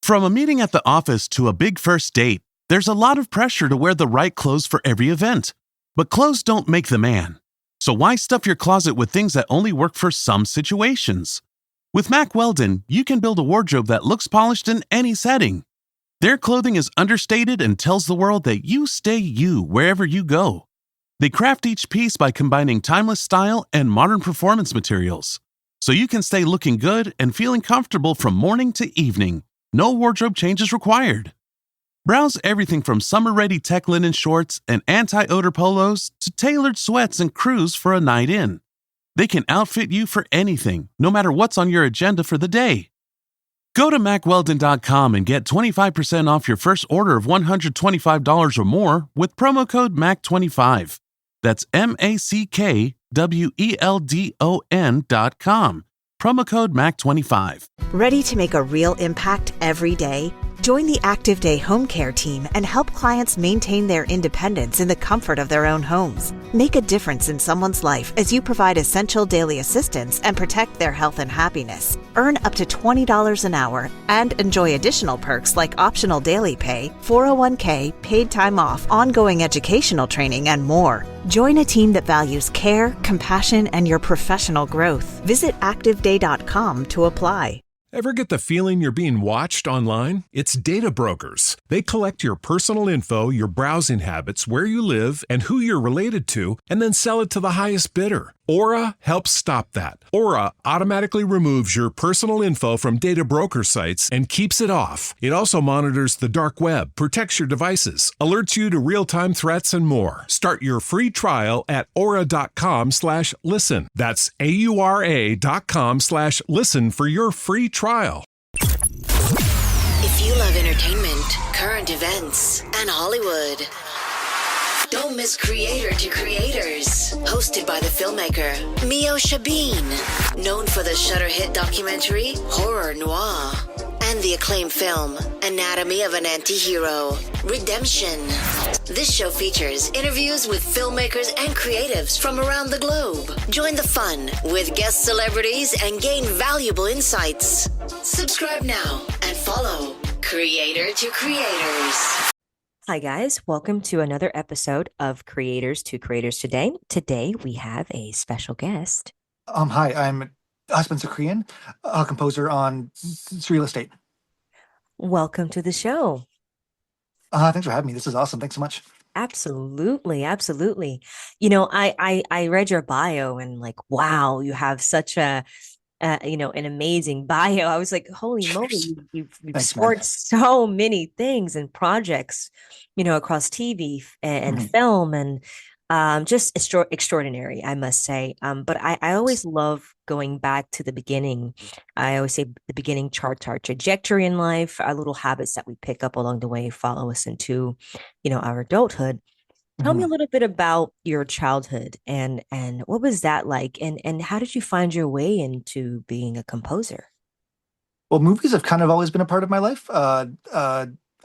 From a meeting at the office to a big first date, there's a lot of pressure to wear the right clothes for every event. But clothes don't make the man. So why stuff your closet with things that only work for some situations? With Mack Weldon, you can build a wardrobe that looks polished in any setting. Their clothing is understated and tells the world that you stay you wherever you go. They craft each piece by combining timeless style and modern performance materials, so you can stay looking good and feeling comfortable from morning to evening. No wardrobe changes required. Browse everything from summer-ready tech linen shorts and anti-odor polos to tailored sweats and crews for a night in. They can outfit you for anything, no matter what's on your agenda for the day. Go to MackWeldon.com and get 25% off your first order of $125 or more with promo code MACK25. That's MackWeldon.com. Promo code MACK25. Ready to make a real impact every day? Join the Active Day Home Care team and help clients maintain their independence in the comfort of their own homes. Make a difference in someone's life as you provide essential daily assistance and protect their health and happiness. Earn up to $20 an hour and enjoy additional perks like optional daily pay, 401k, paid time off, ongoing educational training, and more. Join a team that values care, compassion, and your professional growth. Visit ActiveDay.com to apply. Ever get the feeling you're being watched online? It's data brokers. They collect your personal info, your browsing habits, where you live, and who you're related to, and then sell it to the highest bidder. Aura helps stop that. Aura automatically removes your personal info from data broker sites and keeps it off. It also monitors the dark web, protects your devices, alerts you to real-time threats, and more. Start your free trial at aura.com/listen. That's AURA.com/listen for your free trial. If you love entertainment, current events, and Hollywood, don't miss Creator to Creators, hosted by the filmmaker Meosha, known for the Shudder hit documentary Horror Noir and the acclaimed film Anatomy of an Anti-Hero, Redemption. This show features interviews with filmmakers and creatives from around the globe. Join the fun with guest celebrities and gain valuable insights. Subscribe now and follow Creator to Creators. Hi guys, welcome to another episode of Creators to Creators today. Today we have a special guest. Hi, I'm Spencer Creaghan, a composer on SURREALESTATE. Welcome to the show. Thanks for having me. This is awesome. Thanks so much. Absolutely, absolutely. You know, I read your bio and like, wow, you have such an amazing bio. I was like, holy moly, you've scored so many things and projects, across TV and film and just extraordinary, I must say. But I always love going back to the beginning. I always say the beginning charts our trajectory in life, our little habits that we pick up along the way, follow us into, our adulthood. Tell me a little bit about your childhood and what was that like, and how did you find your way into being a composer? Well, movies have kind of always been a part of my life. I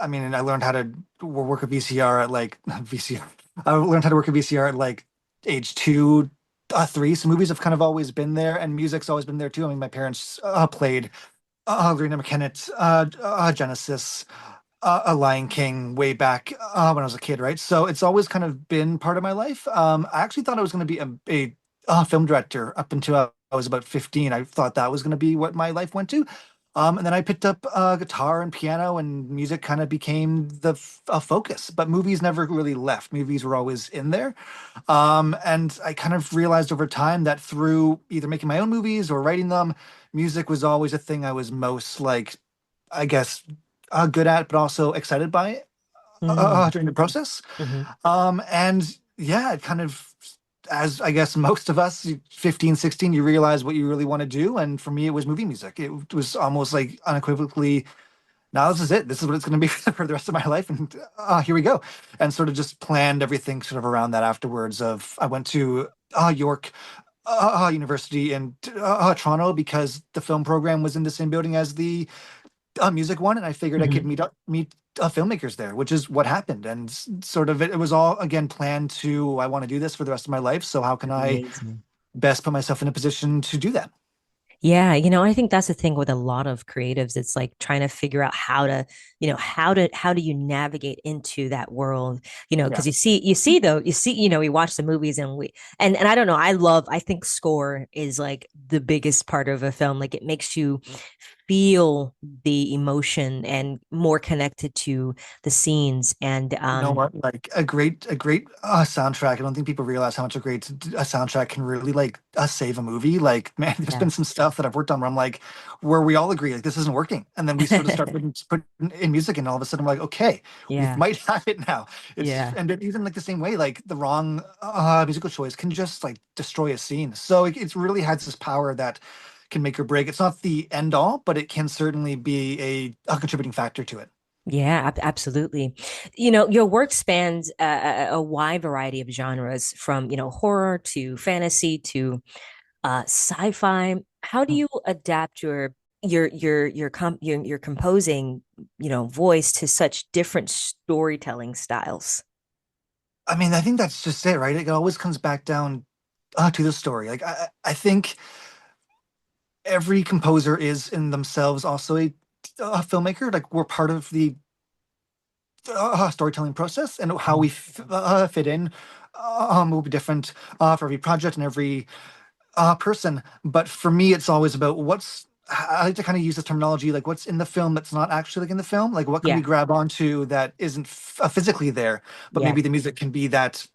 learned how to work a VCR at I learned how to work a VCR at like age 2, 3. So movies have kind of always been there, and music's always been there too. I mean, my parents played Lorena McKennitt, Genesis, a Lion King way back when I was a kid, right? So it's always kind of been part of my life. I actually thought I was going to be a film director up until I was about 15. I thought that was going to be what my life went to. And then I picked up guitar and piano, and music kind of became the focus. But movies never really left. Movies were always in there. And I kind of realized over time that through either making my own movies or writing them, music was always a thing I was most, like, I guess, good at, but also excited by it during the process. And yeah, it kind of, as I guess most of us, 15, 16, you realize what you really want to do. And for me, it was movie music. It was almost like unequivocally, now this is it. This is what it's going to be for the rest of my life. And here we go. And sort of just planned everything sort of around that afterwards. I went to York University in Toronto because the film program was in the same building as the music one, and I figured I could meet filmmakers there, which is what happened. And sort of it was all again planned to, I want to do this for the rest of my life, so how can I best put myself in a position to do that? Yeah, I think that's the thing with a lot of creatives. It's like trying to figure out how to, how do you navigate into that world? Yeah. Because you see though, we watch the movies and and I don't know, I think score is like the biggest part of a film. Like it makes you feel the emotion and more connected to the scenes. And You know what? Like a great soundtrack. I don't think people realize how much a soundtrack can really like save a movie. Like, man, there's yeah. been some stuff that I've worked on where I'm like, where we all agree like this isn't working, and then we sort of start putting in music, and all of a sudden I'm like, okay, we Yeah. might have it now. Yeah. And even like the same way, like the wrong musical choice can just like destroy a scene. So it really has this power that can make or break. It's not the end all, but it can certainly be a contributing factor to it. Yeah, absolutely. Your work spans a wide variety of genres from, horror to fantasy to sci-fi. How do you adapt your composing, voice to such different storytelling styles? I mean, I think that's just it, right? It always comes back down to the story. Like I think every composer is in themselves also a filmmaker. Like we're part of the storytelling process, and how we Mhm. fit in will be different for every project and every person. But for me, it's always about what's. I like to kind of use this terminology, like what's in the film that's not actually like in the film. Like what can we Yeah, grab onto that isn't physically there, but yeah. maybe the music can be that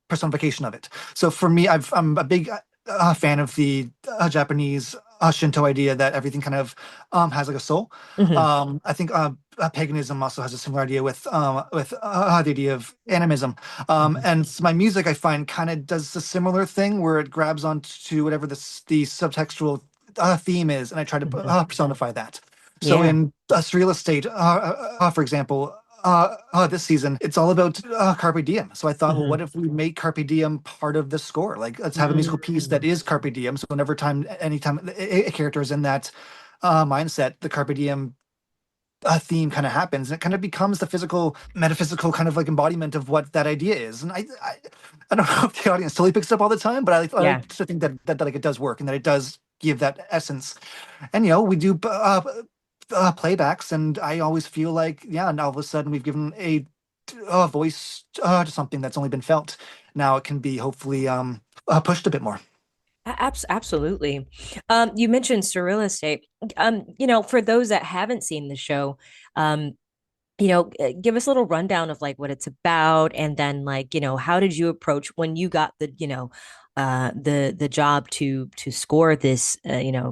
personification of it. So for me, I'm a big fan of the Japanese Shinto idea that everything kind of has like a soul. Hmm. I think paganism also has a similar idea with the idea of animism. Hmm. And my music, I find, kind of does a similar thing where it grabs onto whatever the subtextual theme is, and I try to Hmm. personify that. So Yeah. in Surreal Estate, for example, this season, it's all about Carpe Diem. So I thought, well, what Hmm. if we make Carpe Diem part of the score? Like, let's have a musical piece that Mm. is Carpe Diem. So whenever anytime a character is in that mindset, the Carpe Diem theme kind of happens, and it kind of becomes the physical, metaphysical kind of like embodiment of what that idea is. And I don't know if the audience totally picks it up all the time, but I Yeah. like to think that like it does work and that it does give that essence. And we do playbacks, and I always feel like, yeah, and all of a sudden we've given a voice to something that's only been felt. Now it can be hopefully pushed a bit more. Absolutely. You mentioned Surreal Estate. For those that haven't seen the show, um, give us a little rundown of like what it's about, and then like, how did you approach when you got the job to score this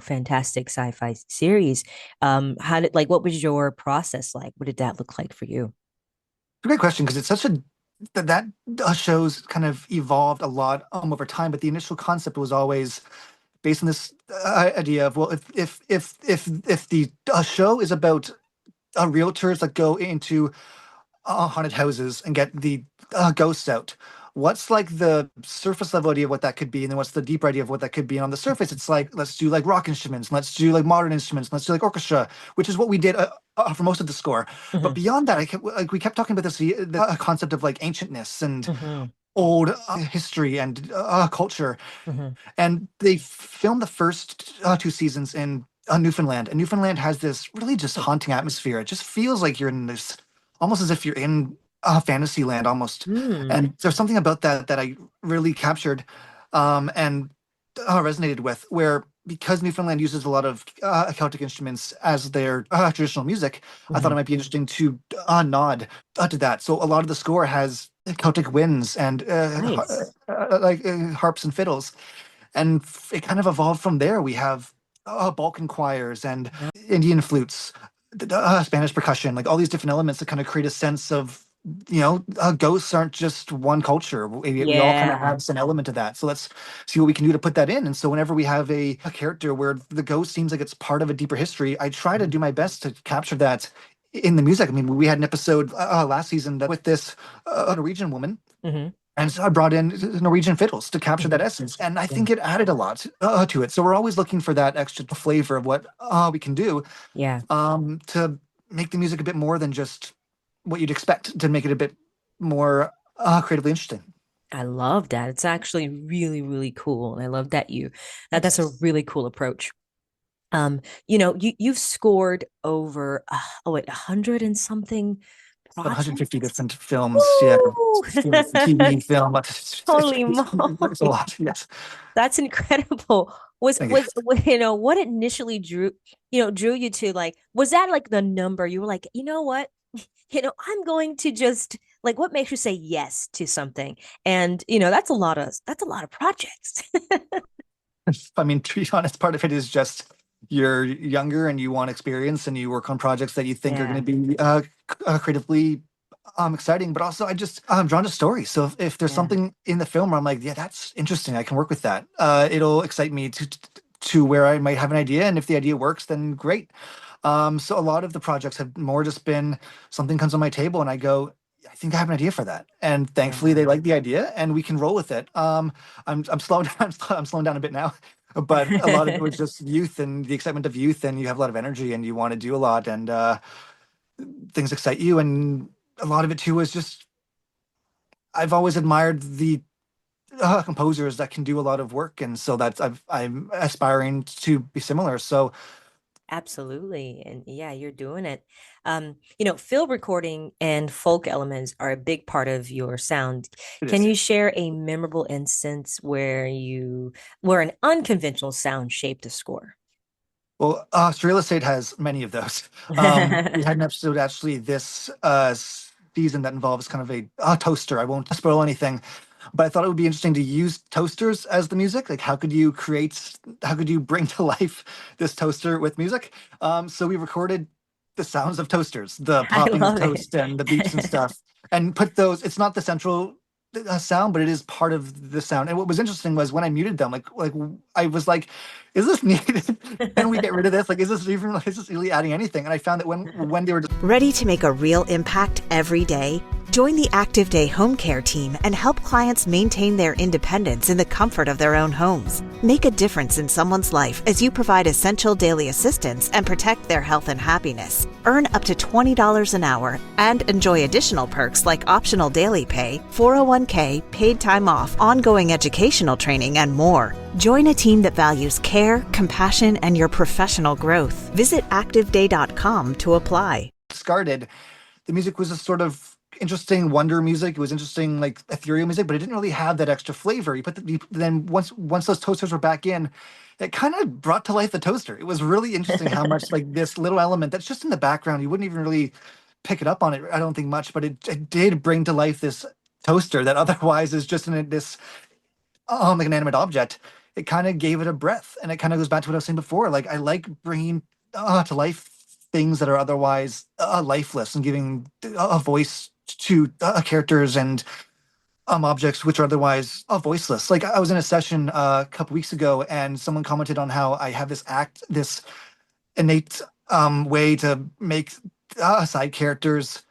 fantastic sci-fi series? How did like what was your process like? What did that look like for you? It's a great question because it's such a that show's kind of evolved a lot over time, but the initial concept was always based on this idea of, well, if the show is about realtors that go into haunted houses and get the ghosts out. What's like the surface level idea of what that could be, and then what's the deeper idea of what that could be? And on the surface, it's like, let's do like rock instruments, let's do like modern instruments, let's do like orchestra, which is what we did for most of the score. But Hmm. beyond that, we kept talking about this the concept of like ancientness and Hmm. old history and culture. Hmm. And they filmed the first two seasons in Newfoundland, and Newfoundland has this really just haunting atmosphere. It just feels like you're in this, almost as if you're in fantasy land almost. Mm. And there's something about that I really captured and resonated with, where because Newfoundland uses a lot of Celtic instruments as their traditional music, I thought it Hmm. might be interesting to nod to that. So a lot of the score has Celtic winds and Nice. like harps and fiddles, and it kind of evolved from there. We have Balkan choirs and Indian flutes, Spanish percussion, like all these different elements that kind of create a sense of, ghosts aren't just one culture. We all kind of Yeah. have some element of that. So let's see what we can do to put that in. And so whenever we have a character where the ghost seems like it's part of a deeper history, I try to do my best to capture that in the music. I mean, we had an episode last season with this Norwegian woman, Hmm. and so I brought in Norwegian fiddles to capture that Hmm. essence. And I Yeah. think it added a lot to it. So we're always looking for that extra flavor of what we can do Yeah. to make the music a bit more than just what you'd expect, to make it a bit more creatively interesting. I love that. It's actually really, really cool. And I love that that's a Thanks. really cool approach. You've scored over 100 and something About 150 projects. different films. Yeah, Woo! TV, film. Holy It's a moly. lot. Yes, That's incredible. Was thank you. was what initially drew you to, like, was that like the number you were like, you know what? I'm going to just, like, what makes you say yes to something? And that's a lot of projects. I mean, to be honest, part of it is just you're younger and you want experience and you work on projects that you think are going Yeah. to be creatively exciting. But also, I'm drawn to stories. So if there's Yeah. something in the film where I'm like, yeah, that's interesting, I can work with that. It'll excite me to where I might have an idea, and if the idea works, then great. So a lot of the projects have more just been something comes on my table and I go, I think I have an idea for that. And thankfully they Yeah. like the idea and we can roll with it. I'm slowing down, I'm slowing down a bit now, but a lot of it was just youth and the excitement of youth, and you have a lot of energy and you want to do a lot, and things excite you. And a lot of it too was just, I've always admired the composers that can do a lot of work. And so I'm aspiring to be similar. So Absolutely. And yeah, you're doing it. Field recording and folk elements are a big part of your sound. it Can is. you share a memorable instance where an unconventional sound shaped a score? Well, SURREALESTATE has many of those. We had an episode actually this season that involves kind of a toaster. I won't spoil anything, but I thought it would be interesting to use toasters as the music. Like, how could you bring to life this toaster with music? So we recorded the sounds of toasters, the I popping of love it. toast and the beeps and stuff, and put those. It's not the central sound, but it is part of the sound. And what was interesting was when I muted them, like I was like, is this needed? Can we get rid of this? Like, is this really adding anything? And I found that when they were just Ready to make a real impact every day? Join the Active Day Home Care team and help clients maintain their independence in the comfort of their own homes. Make a difference in someone's life as you provide essential daily assistance and protect their health and happiness. Earn up to $20 an hour and enjoy additional perks like optional daily pay, 401k, paid time off, ongoing educational training, and more. Join a team that values care, compassion, and your professional growth. Visit activeday.com to apply. discarded, the music was a sort of interesting wonder music. It was interesting, like ethereal music, but it didn't really have that extra flavor. Then once those toasters were back in, it kind of brought to life the toaster. It was really interesting how much like this little element that's just in the background, you wouldn't even really pick it up on it, I don't think much, but it did bring to life this toaster that otherwise is just in this like an animate object. It kind of gave it a breath, and it kind of goes back to what I was saying before. Like, I like bringing to life things that are otherwise lifeless, and giving a voice to characters and objects which are otherwise voiceless. Like, I was in a session a couple weeks ago, and someone commented on how I have this innate way to make side characters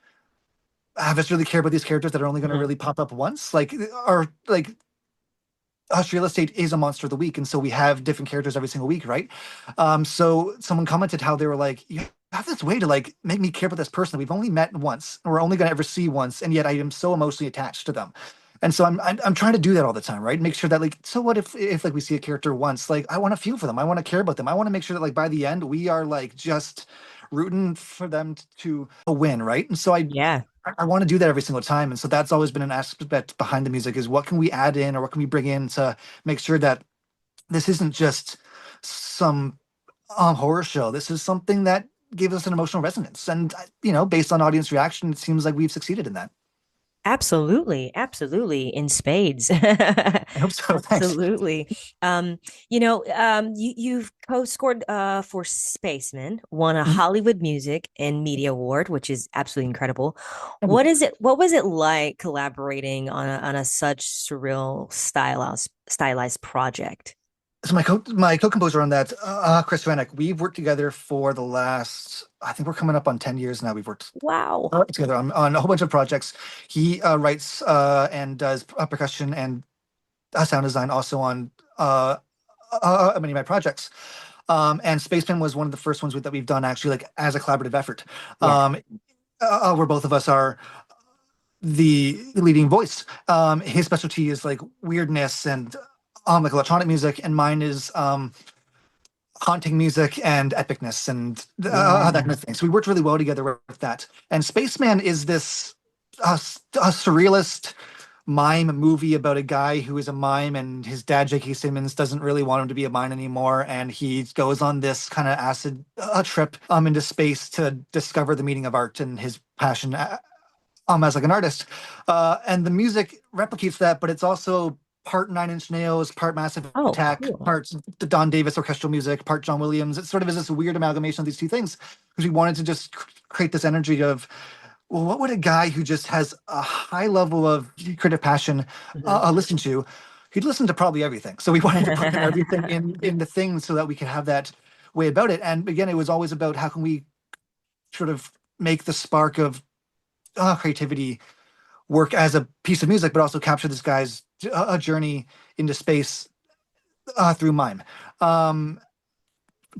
have us really care about these characters that are only going to Mhm. really pop up once. Real Estate is a monster of the week, and so we have different characters every single week, right? So someone commented how they were like, "You have this way to like make me care about this person that we've only met once, and we're only going to ever see once, and yet I am so emotionally attached to them." And so I'm trying to do that all the time, right? Make sure that like, so what if like we see a character once, like I want to feel for them, I want to care about them, I want to make sure that like by the end we are like just rooting for them to win, right? And so Yeah. I want to do that every single time. And so that's always been an aspect behind the music, is what can we add in or what can we bring in to make sure that this isn't just some horror show. This is something that gives us an emotional resonance. And, based on audience reaction, it seems like we've succeeded in that. Absolutely, absolutely, in spades. I hope so. Thanks. Absolutely. You've co-scored for Spaceman, won a Mhm. Hollywood Music and Media Award, which is absolutely incredible. Thank you. What was it like collaborating on a such surreal stylized project? So my co-composer on that, Chris Rennick, we've worked together for the last, I think we're coming up on 10 years now. We've worked Wow. together on a whole bunch of projects. He writes and does percussion and sound design also on many of my projects. And Spaceman was one of the first ones that we've done actually like as a collaborative effort, Yeah. where both of us are the leading voice. His specialty is like weirdness and like electronic music, and mine is haunting music and epicness and that Yeah. kind of thing. So we worked really well together with that. And Spaceman is this a surrealist mime movie about a guy who is a mime, and his dad J.K. Simmons doesn't really want him to be a mime anymore, and he goes on this kind of acid trip into space to discover the meaning of art and his passion as like an artist. And the music replicates that, but it's also part Nine Inch Nails, part Massive Oh, Attack, cool. part the Don Davis orchestral music, part John Williams. It sort of is this weird amalgamation of these two things because we wanted to just create this energy of, well, what would a guy who just has a high level of creative passion Mhm. listen to? He'd listen to probably everything. So we wanted to put everything in the thing so that we could have that way about it. And again, it was always about how can we sort of make the spark of creativity work as a piece of music, but also capture this guy's journey into space through mime. Um,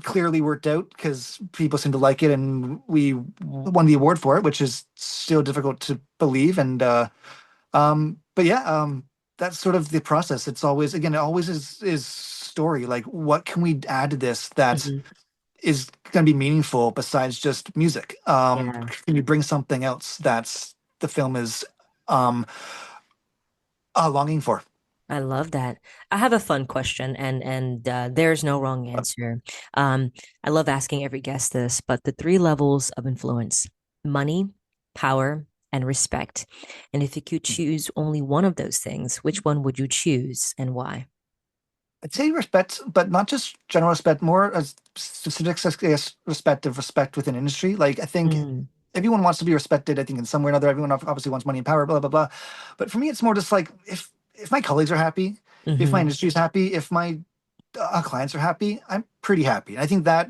Clearly worked out because people seem to like it, and we won the award for it, which is still difficult to believe. And but yeah, that's sort of the process. It's always, again, it always is story. Like, what can we add to this that Mhm. is going to be meaningful besides just music? Yeah. Can you bring something else that's the film is um, longing for? I love that. I have a fun question, and there's no wrong answer. Um, I love asking every guest this, but the three levels of influence: money, power, and respect. And if you could choose only one of those things, which one would you choose and why? I'd say respect, but not just general respect, more as specific, I guess, respect within industry. Like, I think Mm, everyone wants to be respected. I think in some way or another, everyone obviously wants money and power, blah blah blah. But for me, it's more just like if my colleagues are happy, if my hmm. industry is happy, if my clients are happy, I'm pretty happy. And I think that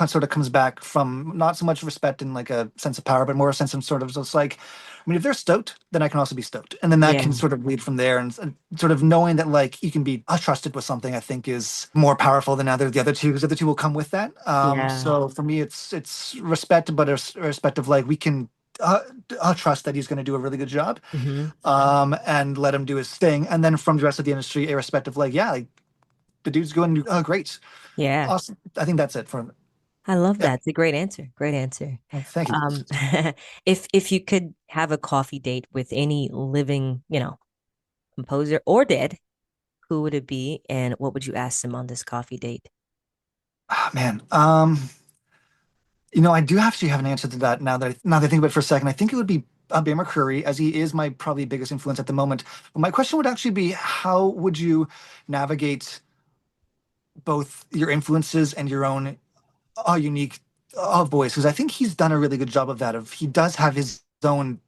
sort of comes back from not so much respect and like a sense of power, but more a sense of sort of just like, I mean, if they're stoked, then I can also be stoked, and then that Yeah, can sort of lead from there. And sort of knowing that like you can be trusted with something, I think is more powerful than the other two, because the other two will come with that. yeah. So for me, it's respect, but a respect of like we can. Trust that he's going to do a really good job, Hmm. and let him do his thing. And then from the rest of the industry, irrespective, like, yeah, like the dude's going great. Yeah. Awesome. I think that's it for I love yeah. that. It's a great answer. Great answer. Thank you. Um, if you could have a coffee date with any living, composer or dead, who would it be, and what would you ask them on this coffee date? Man, I do actually have an answer to that now that I think about it for a second. I think it would be Bear McCreary, as he is my probably biggest influence at the moment. But my question would actually be, how would you navigate both your influences and your own unique voice? Because I think he's done a really good job of that. Of he does have his own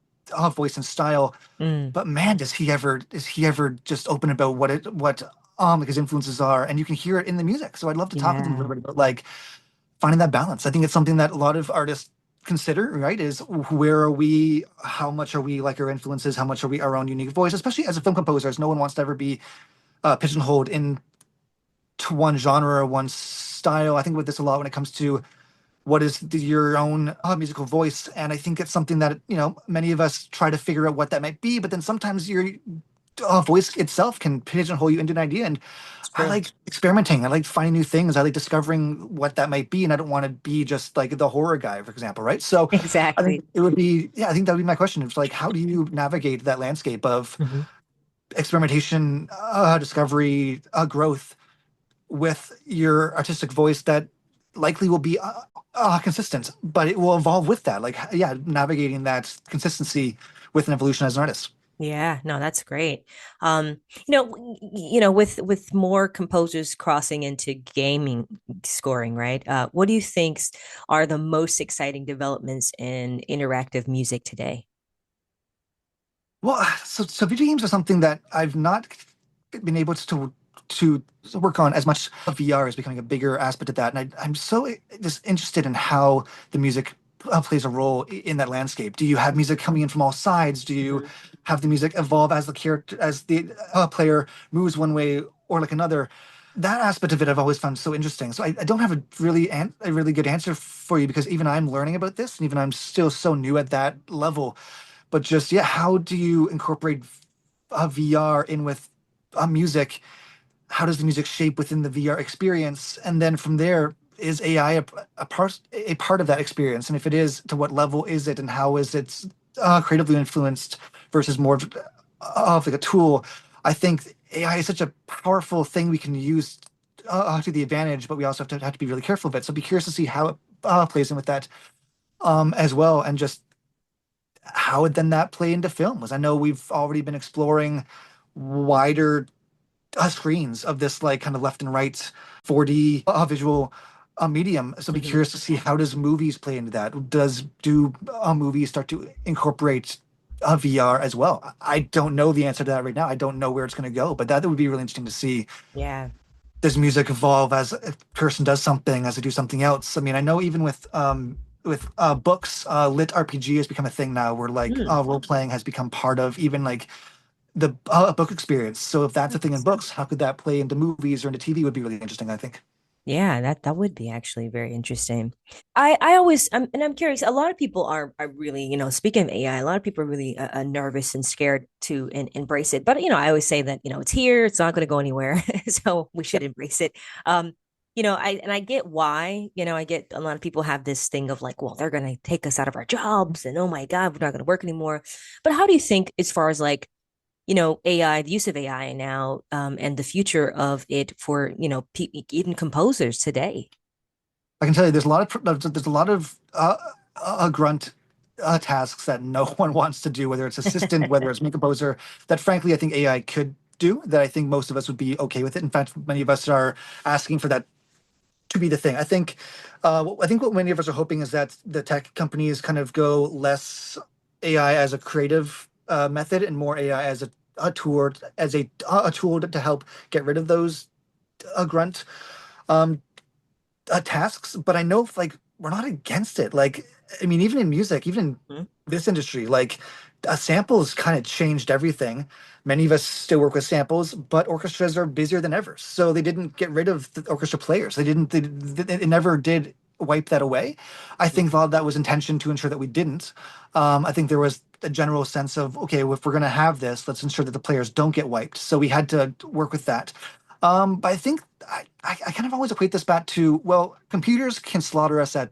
voice and style. Mm, But man, does he ever just open about what like his influences are, and you can hear it in the music. So I'd love to talk with him a yeah. little bit about like finding that balance. I think it's something that a lot of artists consider, right? Is where are we? How much are we like our influences? How much are we our own unique voice? Especially as a film composer, as no one wants to ever be pigeonholed into one genre or one style. I think with this a lot when it comes to what is your own musical voice, and I think it's something that many of us try to figure out what that might be, but then sometimes your voice itself can pigeonhole you into an idea. And It's I true. like experimenting. I like finding new things. I like discovering what that might be, and I don't want to be just like the horror guy, for example, right? So I think Exactly. it would be, yeah, I think that would be my question. It's like, how do you navigate that landscape of Hmm. experimentation, discovery, growth with your artistic voice that likely will be consistent, but it will evolve with that. Like, yeah, navigating that consistency with an evolution as an artist. Yeah, no, that's great. With more composers crossing into gaming scoring, right? What do you think are the most exciting developments in interactive music today? Well, so video games are something that I've not been able to work on as much. VR is becoming a bigger aspect of that, and I'm so just interested in how the music plays a role in that landscape. Do you have music coming in from all sides? Do you Mhm. have the music evolve as the character, as the player moves one way or like another? That aspect of it I've always found so interesting. So I don't have a really good answer for you, because even I'm learning about this, and even I'm still so new at that level. But just, yeah, how do you incorporate VR in with music? How does the music shape within the VR experience? And then from there, is AI a part of that experience? And if it is, to what level is it, and how is it creatively influenced versus more of like a tool? I think AI is such a powerful thing we can use to the advantage, but we also have to be really careful of it. So be curious to see how it plays in with that as well, and just how would then that play into films? I know we've already been exploring wider screens of this like kind of left and right 4D visual medium. So be Mhm. curious to see how does movies play into that? Do movies start to incorporate VR as well? I don't know the answer to that right now. I don't know where it's going to go, but that would be really interesting to see. Yeah. Does music evolve as a person does something, as they do something else? I mean, I know even with books, lit RPG has become a thing now, where like Mm. role playing has become part of even like the book experience. So if that's a thing in books, how could that play into movies or into TV? Would be really interesting, I think. Yeah, that would be actually very interesting. I always and I'm curious. A lot of people are really, speaking of AI, a lot of people are really nervous and scared to embrace it. But I always say that it's here, it's not going to go anywhere, so we should embrace it. Um, I get why. I get a lot of people have this thing of like, well, they're going to take us out of our jobs, and oh my God, we're not going to work anymore. But how do you think, as far as like AI, the use of AI now, and the future of it for, even composers today. I can tell you, there's a lot of grunt tasks that no one wants to do, whether it's assistant, whether it's make composer, that frankly I think AI could do. That I think most of us would be okay with it. In fact, many of us are asking for that to be the thing. I think what many of us are hoping is that the tech companies kind of go less AI as a creative method and more AI as a tool, a tool to help get rid of those grunt um, tasks. But I know if, like, we're not against it. Like, I mean, even in music, even in Mhm. this industry, like samples kind of changed everything. Many of us still work with samples, but orchestras are busier than ever. So they didn't get rid of the orchestra players. It never did wipe that away. I Yeah. think a lot of that was intention to ensure that we didn't. I think there was a general sense of, okay, well, if we're going to have this, let's ensure that the players don't get wiped. So we had to work with that. But I think I kind of always equate this back to, well, computers can slaughter us at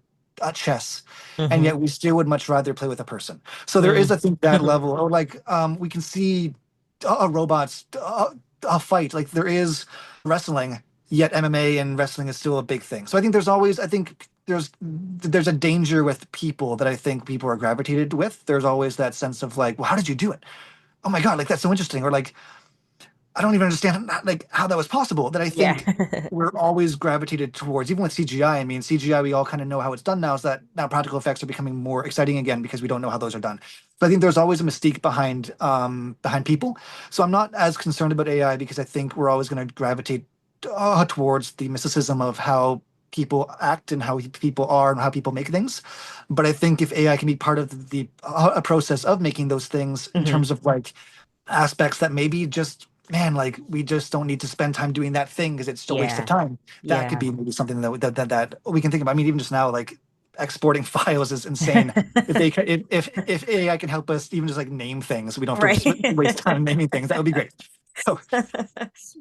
chess, and Mhm. yet we still would much rather play with a person. So there is, Mm. I think, that level, or like we can see robots fight. Like there is wrestling, yet MMA and wrestling is still a big thing. So I think there's a danger with people that I think people are gravitated with. There's always that sense of like, well, how did you do it? Oh my God, like that's so interesting. Or like, I don't even understand like how that was possible. That I Yeah. think we're always gravitated towards, even with CGI. I mean, CGI, we all kind of know how it's done now. Is that now practical effects are becoming more exciting again because we don't know how those are done. But I think there's always a mystique behind people. So I'm not as concerned about AI because I think we're always going to gravitate towards the mysticism of how people act and how people are and how people make things. But I think if AI can be part of the a process of making those things in Mhm. terms of like aspects that maybe just, man, like we just don't need to spend time doing that thing because it's a waste of Yeah. time. That could Yeah. be maybe something that we can think about. I mean, even just now, like exporting files is insane. If they if AI can help us even just like name things, we don't have to Right. waste time naming things. That would be great. So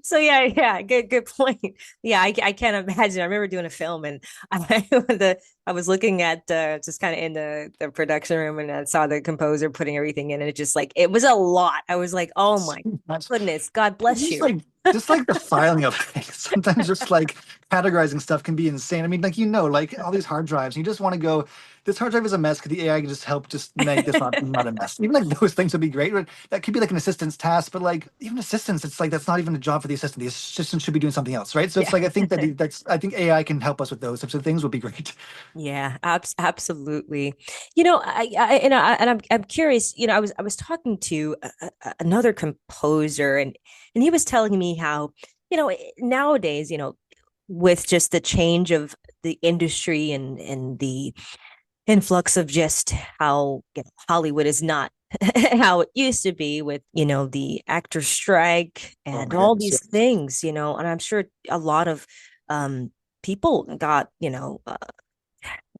So yeah, good point. Yeah, I can't imagine. I remember doing a film and I was looking at just kind of in the production room and I saw the composer putting everything in and it just like it was a lot. I was like, oh my that's goodness, God bless just you. like the filing of things. Sometimes just like categorizing stuff can be insane. I mean, like like all these hard drives, you just want to go, this hard drive is a mess. Could the AI can just help just make this not a mess? Even like those things would be great. But that could be like an assistant's task, but like even assistants, it's like that's not even a job for the assistant. The assistant should be doing something else, right? So it's Yeah. like I think AI can help us with those types of things would be great. Yeah, absolutely. I'm curious. I was talking to another composer, and he was telling me how nowadays, with just the change of the industry and the influx of just how Hollywood is not how it used to be with the actor strike Oh and my all goodness. these things, and I'm sure a lot of people got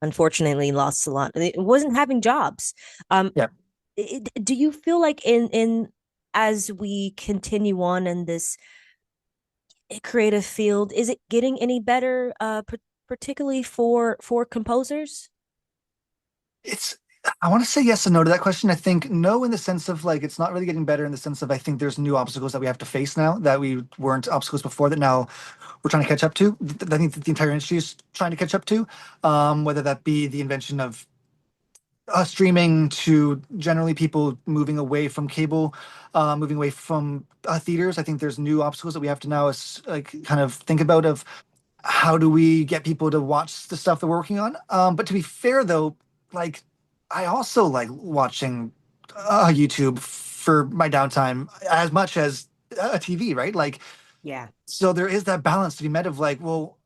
unfortunately lost a lot. It wasn't having jobs. Um, Yeah. do you feel like in as we continue on in this creative field, is it getting any better particularly for composers? It's I want to say yes and no to that question. I think no in the sense of like it's not really getting better in the sense of I think there's new obstacles that we have to face now that we weren't obstacles before that now we're trying to catch up to. I think that the entire industry is trying to catch up to, whether that be the invention of streaming to generally people moving away from cable, moving away from theaters. I think there's new obstacles that we have to now like kind of think about of how do we get people to watch the stuff that we're working on. But to be fair though, like I also like watching YouTube for my downtime as much as a TV, right? Like, Yeah. so there is that balance to be met of like, well,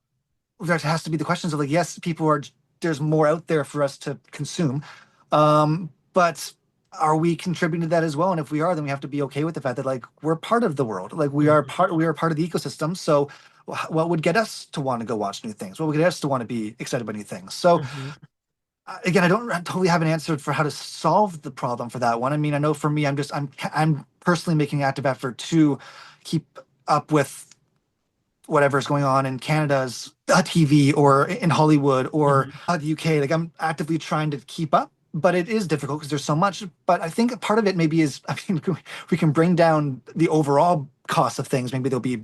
there has to be the questions of like, yes, people are, there's more out there for us to consume. But are we contributing to that as well? And if we are, then we have to be okay with the fact that like we're part of the world. Like we are part of the ecosystem. So what would get us to want to go watch new things? What would get us to want to be excited about new things? So again, I don't totally have an answer for how to solve the problem for that one. I mean, I know for me, I'm personally making an active effort to keep up with whatever's going on in Canada's TV or in Hollywood or the UK. Like I'm actively trying to keep up, but it is difficult because there's so much. But I think part of it maybe is, I mean, we can bring down the overall cost of things. Maybe there'll be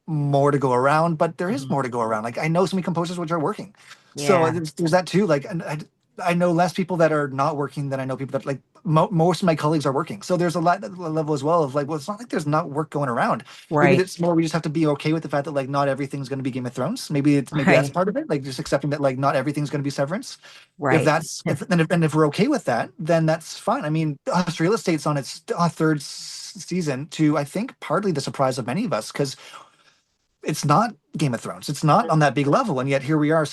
more to go around, but there is more to go around. Like I know so many composers which are working. So Yeah. there's that too. Like, and I know less people that are not working than I know people that like most of my colleagues are working. So there's a level as well of like, well, it's not like there's not work going around. Maybe Right. it's more we just have to be okay with the fact that like not everything's going to be Game of Thrones. Maybe maybe that's Right. part of it. Like just accepting that like not everything's going to be Severance. If Right. that's and if we're okay with that, then that's fine. I mean, Real Estate's on its third season to I think partly the surprise of many of us because it's not Game of Thrones. It's not on that big level, and yet here we are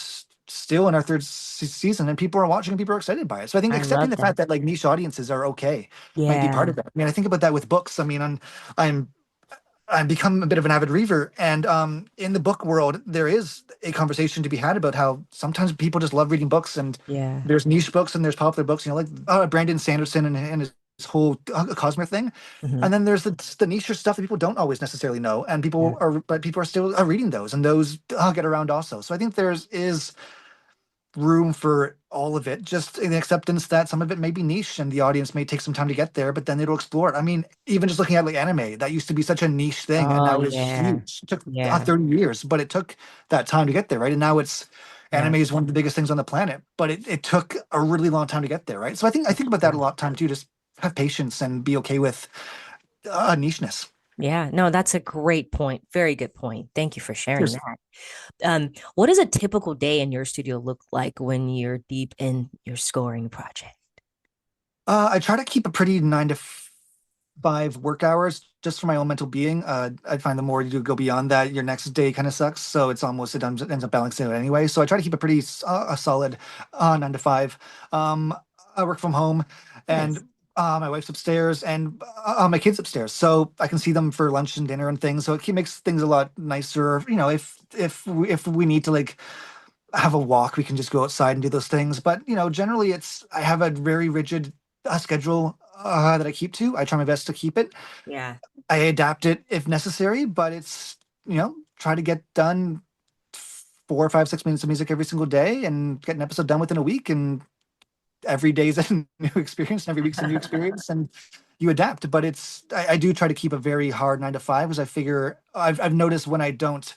still in our third season, and people are watching, and people are excited by it. So I think I accepting love the that. fact that like niche audiences are okay might be part Yeah. of it. I mean, I think about that with books. I mean, I'm I'm become a bit of an avid reader, and in the book world, there is a conversation to be had about how sometimes people just love reading books, and Yeah. there's niche books and there's popular books. You know, like Brandon Sanderson and his whole Cosmere thing, Hmm. and then there's the niche stuff that people don't always necessarily know, and Yeah. people are still reading those, and those get around also. So I think there's is room for all of it, just in the acceptance that some of it may be niche and the audience may take some time to get there, but then it'll explore it. I mean, even just looking at like anime, that used to be such a niche thing and Oh now it's yeah. huge. It took Yeah. 30 years, but it took that time to get there, right? And now it's Yeah. anime is one of the biggest things on the planet, but it took a really long time to get there, right? So I think about that a True. lot of time too, just have patience and be okay with nicheness. Yeah. No, that's a great point. Very good point. Thank you for sharing Cheers. that. What does a typical day in your studio look like when you're deep in your scoring project? I try to keep a pretty 9 to 5 work hours just for my own mental being. I find the more you do go beyond that, your next day kind of sucks. So it's almost it ends up balancing it anyway. So I try to keep a pretty a solid 9 to 5. I work from home, Nice. and my wife's upstairs, and my kids upstairs, so I can see them for lunch and dinner and things. So makes things a lot nicer. You know, if we need to like have a walk, we can just go outside and do those things. But you know, generally, it's I have a very rigid schedule that I keep to. I try my best to keep it. Yeah. I adapt it if necessary, but it's try to get done 4 or 5, 6 minutes of music every single day and get an episode done within a week. And every day is a new experience, and every week's a new experience, and you adapt. But I do try to keep a very hard 9 to 5 because I figure I've noticed when I don't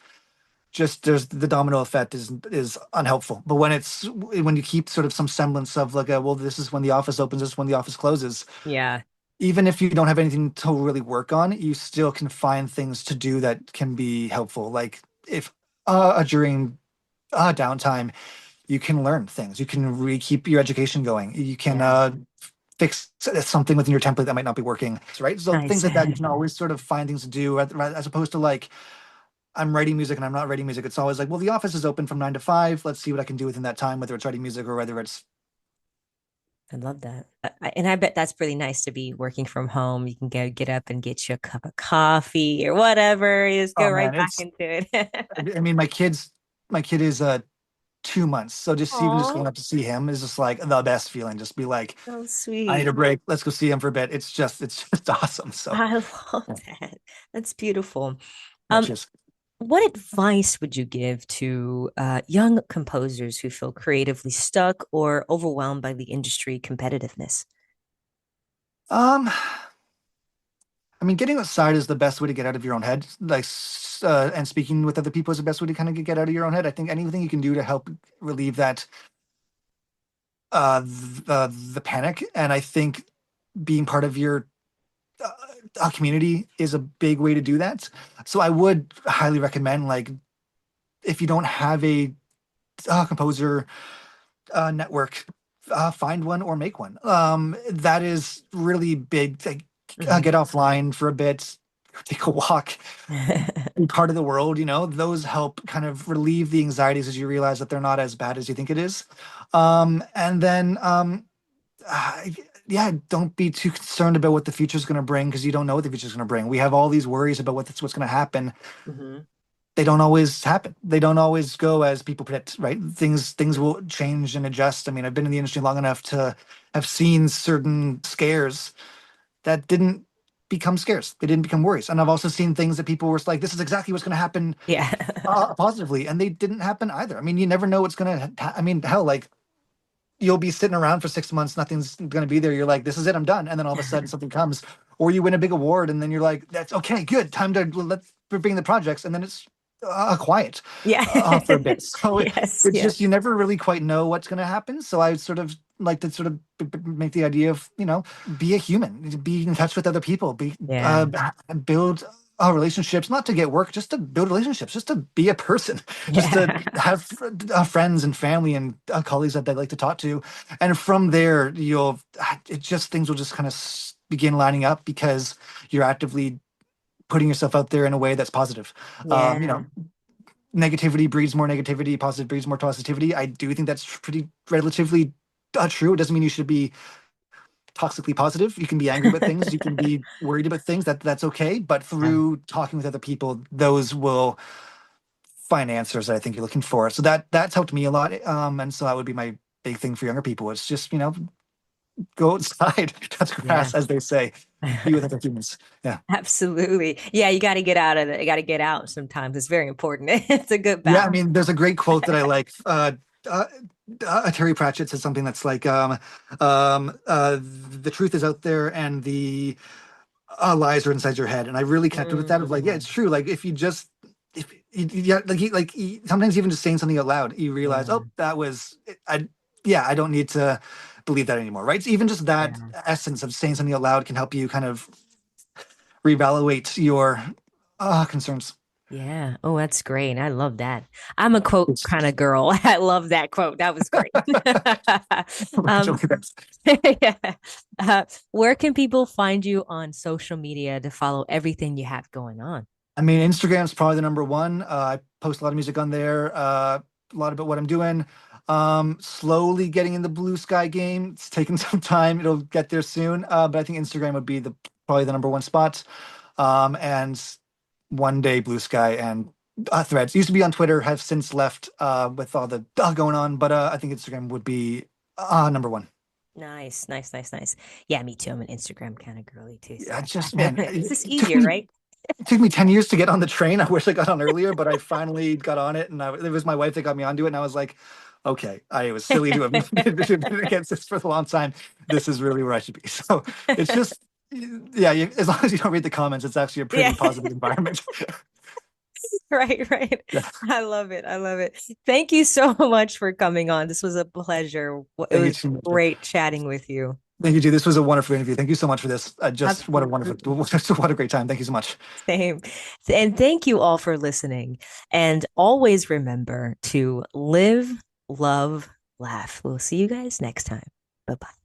just there's the domino effect is unhelpful. But when you keep sort of some semblance of like well, this is when the office opens, this is when the office closes, Yeah. even if you don't have anything to really work on, you still can find things to do that can be helpful. Like if during downtime, you can learn things, you can keep your education going, you can Yeah. fix something within your template that might not be working, right? So things Nice. like that, you can always sort of find things to do as opposed to like I'm writing music and I'm not writing music. It's always like, well, the office is open from 9 to 5. Let's see what I can do within that time, whether it's writing music or whether it's. I love that. And I bet that's really nice to be working from home. You can get up and get you a cup of coffee or whatever. You just go Oh right man, back it's. into it. I mean, my kid is 2 months, so just Oh, going up to see him is just like the best feeling. Just be like, so I need sweet. a break. Let's go see him for a bit. It's just awesome. So I love that. That's beautiful. no, Um, cheers. What advice would you give to young composers who feel creatively stuck or overwhelmed by the industry competitiveness? Um, I mean, getting outside is the best way to get out of your own head. And speaking with other people is the best way to kind of get out of your own head. I think anything you can do to help relieve that the panic, and I think being part of your community is a big way to do that. So I would highly recommend, like, if you don't have a composer network, find one or make one. That is really big. Like, Mhm. get offline for a bit, take a walk, be part of the world. Those help kind of relieve the anxieties as you realize that they're not as bad as you think it is. And then uh, yeah, don't be too concerned about what the future is going to bring, because you don't know what the future is going to bring. We have all these worries about what's going to happen. Mhm. They don't always happen. They don't always go as people predict, right? Things will change and adjust. I mean, I've been in the industry long enough to have seen certain scares that didn't become scares. They didn't become worries. And I've also seen things that people were like, this is exactly what's going to happen Yeah. positively, and they didn't happen either. I mean, you never know what's going to. I mean, hell, like, you'll be sitting around for 6 months, nothing's going to be there. You're like, this is it, I'm done. And then all of a sudden something comes, or you win a big award, and then you're like, that's okay, good, time to let's bring the projects. And then it's quiet Yeah. for a bit. So Yes. it's Yeah. just, you never really quite know what's going to happen. So I sort of like to sort of make the idea of, be a human, be in touch with other people, Yeah. build relationships, not to get work, just to build relationships, just to be a person, just to Yeah. have friends and family and colleagues that they like to talk to. And from there, things will just kind of begin lining up, because you're actively putting yourself out there in a way that's positive. Yeah. Negativity breeds more negativity, positive breeds more positivity. I do think that's pretty relatively true. It doesn't mean you should be toxically positive. You can be angry about things, you can be worried about things, that's okay. But through talking with other people, those will find answers that I think you're looking for. So that's helped me a lot. And so that would be my big thing for younger people. It's just, go outside, touch Yeah. grass, as they say, be with other humans. Yeah. Absolutely. Yeah, you got to get out of it. You got to get out sometimes. It's very important. It's a good Yeah, I balance. mean, there's a great quote that I like. Uh, Terry Pratchett says something that's like, "The truth is out there, and the lies are inside your head." And I really connected with that. Of like, yeah, Mm. it's true. Like, if you just, if you, yeah, sometimes even just saying something out loud, you realize, Yeah. oh, that was, yeah, I don't need to believe that anymore, right? So even just that Yeah. essence of saying something out loud can help you kind of reevaluate your concerns. Yeah. Oh, that's great. I love that. I'm a quote kind of girl. I love that quote. That was great. Um, yeah. Where can people find you on social media to follow everything you have going on? I mean, Instagram's probably the number one. I post a lot of music on there, a lot about what I'm doing. Slowly getting in the Blue Sky game. It's taking some time. It'll get there soon. But I think Instagram would be probably the number one spot. And one day Blue Sky and Threads. Used to be on Twitter, have since left with all the going on. But I think Instagram would be number one. Nice, nice, nice, nice. Yeah, me too. I'm an Instagram kind of girly too. So Yeah, just man, it's just it took easier, me right? it took me 10 years to get on the train. I wish I got on earlier, but I finally got on it. And it was my wife that got me onto it. And I was like, okay, I was silly to have been against this for a long time. This is really where I should be. So it's just, yeah, as long as you don't read the comments, it's actually a pretty Yeah. positive environment. Right, right. Yeah. I love it. I love it. Thank you so much for coming on. This was a pleasure. It Thank you was too much. great chatting with you. Thank you, too. This was a wonderful interview. Thank you so much for this. Just what a Absolutely. wonderful, what a great time. Thank you so much. Same. And thank you all for listening. And always remember to live, love, laugh. We'll see you guys next time. Bye bye.